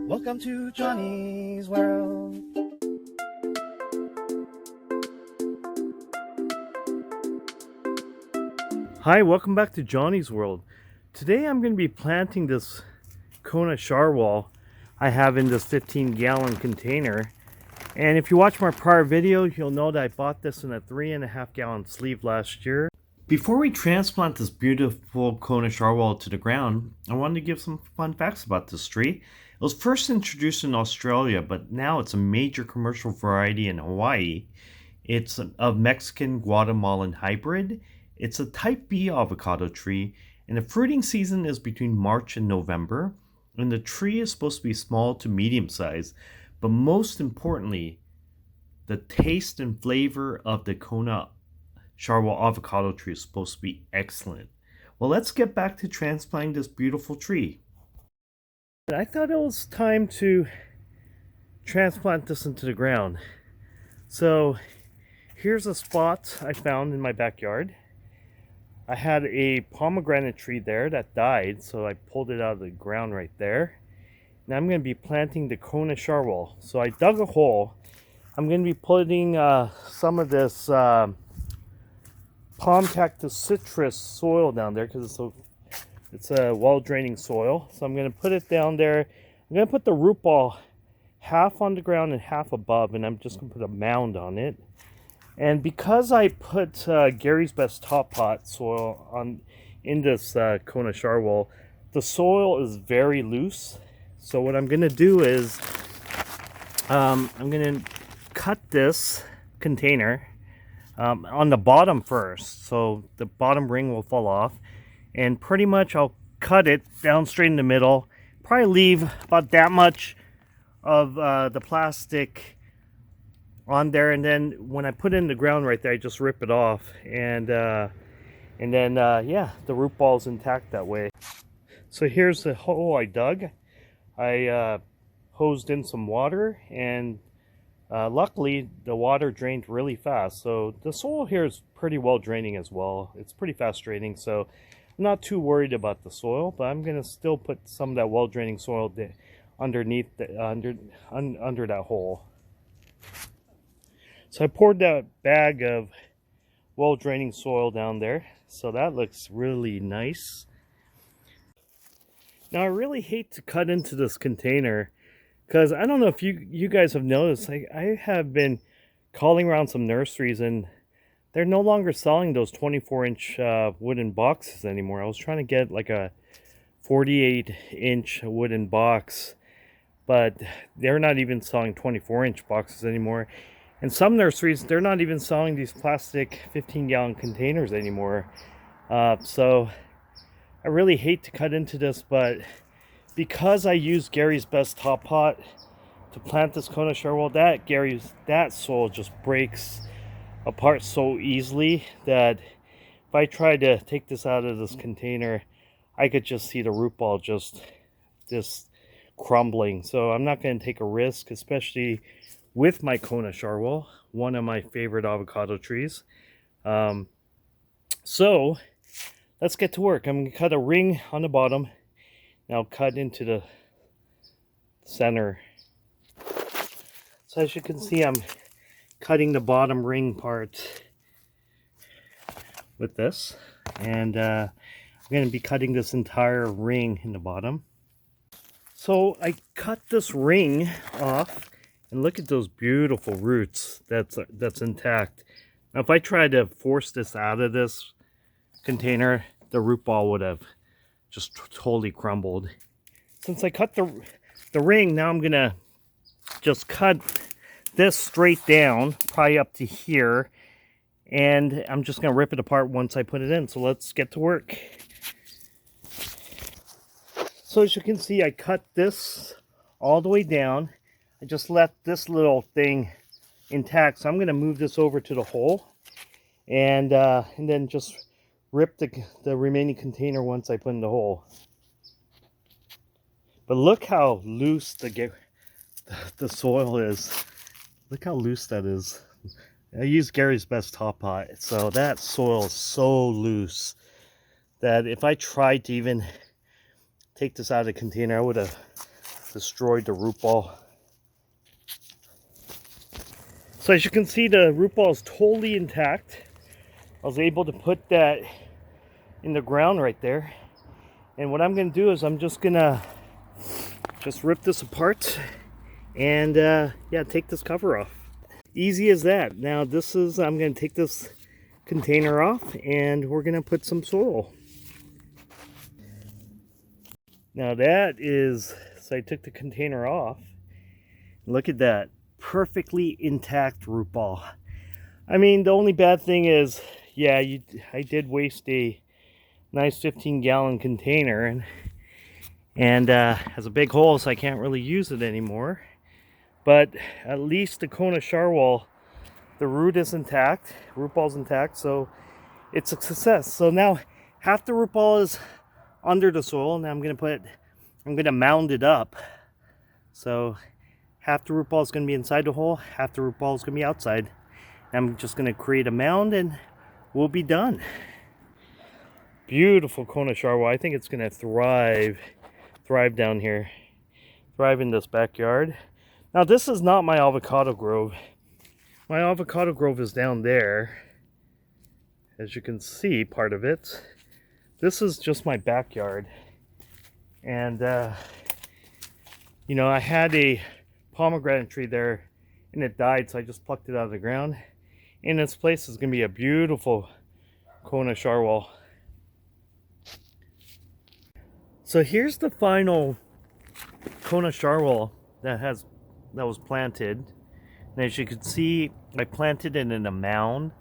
Welcome to Johnny's World. Hi, welcome back to Johnny's World. Today I'm going to be planting this Kona Sharwil I have in this 15-gallon container. And if you watch my prior video, you'll know that I bought this in a 3.5-gallon sleeve last year. Before we transplant this beautiful Kona Sharwil to the ground, I wanted to give some fun facts about this tree. It was first introduced in Australia, but now it's a major commercial variety in Hawaii. It's a Mexican Guatemalan hybrid. It's a type B avocado tree, and the fruiting season is between March and November. And the tree is supposed to be small to medium size, but most importantly, the taste and flavor of the Kona Sharwil avocado tree is supposed to be excellent. Well, let's get back to transplanting this beautiful tree. I thought it was time to transplant this into the ground. So here's a spot I found in my backyard. I had a pomegranate tree there that died, so I pulled it out of the ground right there. Now I'm going to be planting the Kona Sharwil. So I dug a hole. I'm going to be putting some of this palm cactus citrus soil down there because it's a well-draining soil. So I'm going to put it down there. I'm going to put the root ball half on the ground and half above, and I'm just going to put a mound on it. And because I put Gary's Best Top Pot soil in this Kona Sharwil, the soil is very loose. So what I'm going to do is I'm going to cut this container on the bottom first. So the bottom ring will fall off. And pretty much I'll cut it down straight in the middle. Probably leave about that much of the plastic on there, and then when I put it in the ground right there, I just rip it off, and then yeah, the root ball is intact that way. So here's the hole I dug. I hosed in some water, and luckily the water drained really fast. So the soil here is pretty well draining as well. It's pretty fast draining, so I'm not too worried about the soil, but I'm gonna still put some of that well draining soil underneath under that hole. So I poured that bag of well-draining soil down there. So that looks really nice. Now I really hate to cut into this container because I don't know if you guys have noticed, I have been calling around some nurseries and they're no longer selling those 24-inch wooden boxes anymore. I was trying to get like a 48-inch wooden box, but they're not even selling 24-inch boxes anymore. And some nurseries, they're not even selling these plastic 15-gallon containers anymore. So I really hate to cut into this, but because I used Gary's Best Top Pot to plant this Kona Sharwil, that soil just breaks apart so easily that if I tried to take this out of this container, I could just see the root ball just crumbling. So I'm not going to take a risk, especially with my Kona Sharwil, one of my favorite avocado trees. So let's get to work. I'm going to cut a ring on the bottom. Now cut into the center. So as you can see, I'm cutting the bottom ring part with this. And I'm going to be cutting this entire ring in the bottom. So I cut this ring off. And look at those beautiful roots that's intact. Now if I tried to force this out of this container, the root ball would have just totally crumbled. Since I cut the ring, now I'm gonna just cut this straight down, probably up to here, and I'm just gonna rip it apart once I put it in. So let's get to work. So as you can see, I cut this all the way down. I just left this little thing intact, so I'm going to move this over to the hole and then just rip the remaining container once I put in the hole. But look how loose the soil is. Look how loose that is. I used Gary's Best Top Pot, so that soil is so loose that if I tried to even take this out of the container, I would have destroyed the root ball. So as you can see, the root ball is totally intact. I was able to put that in the ground right there. And what I'm going to do is I'm just going to rip this apart and yeah, take this cover off. Easy as that. Now I'm going to take this container off and we're going to put some soil. Now so I took the container off. Look at that. Perfectly intact root ball. I mean, the only bad thing is, yeah, I did waste a nice 15-gallon container and has a big hole, so I can't really use it anymore. But at least the Kona Sharwil, the root is intact, root ball's intact, so it's a success. So now half the root ball is under the soil. Now I'm gonna mound it up. So half the root ball is gonna be inside the hole, half the root ball is gonna be outside. I'm just gonna create a mound and we'll be done. Beautiful Kona Sharwil. I think it's gonna thrive down here, thrive in this backyard. Now this is not my avocado grove. My avocado grove is down there. As you can see, part of it. This is just my backyard. And you know, I had a pomegranate tree there and it died, so I just plucked it out of the ground. In its place is gonna be a beautiful Kona Sharwil. So here's the final Kona Sharwil that was planted. And as you can see, I planted it in a mound.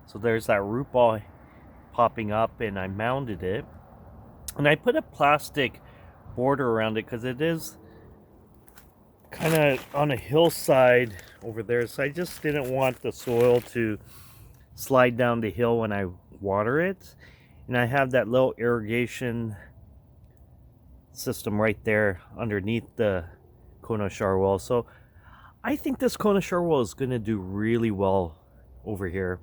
So there's that root ball popping up and I mounded it. And I put a plastic border around it because it is kind of on a hillside over there. So I just didn't want the soil to slide down the hill when I water it. And I have that little irrigation system right there underneath the Kona Sharwil. So I think this Kona Sharwil is going to do really well over here.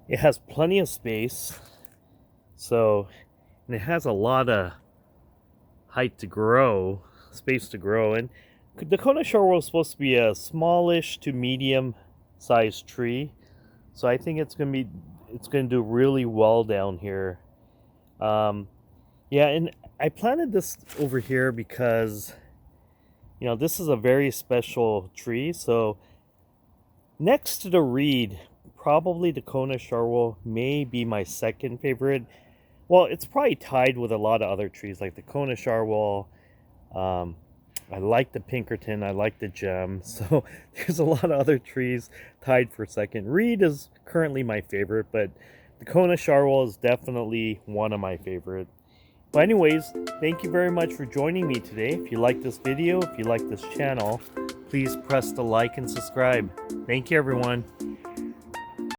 It has plenty of space, so, and it has a lot of height to grow, space to grow. And the Kona Sharwil is supposed to be a smallish to medium sized tree, so I think it's going to do really well down here. Yeah, and I planted this over here because, you know, this is a very special tree. So next to the reed, probably the Kona Sharwil may be my second favorite. Well, it's probably tied with a lot of other trees like the Kona Sharwil. I like the Pinkerton, I like the Gem. So there's a lot of other trees tied for second. Reed is currently my favorite, but the Kona Sharwil is definitely one of my favorite. But anyways, thank you very much for joining me today. If you like this video, if you like this channel, please press the like and subscribe. Thank you, everyone.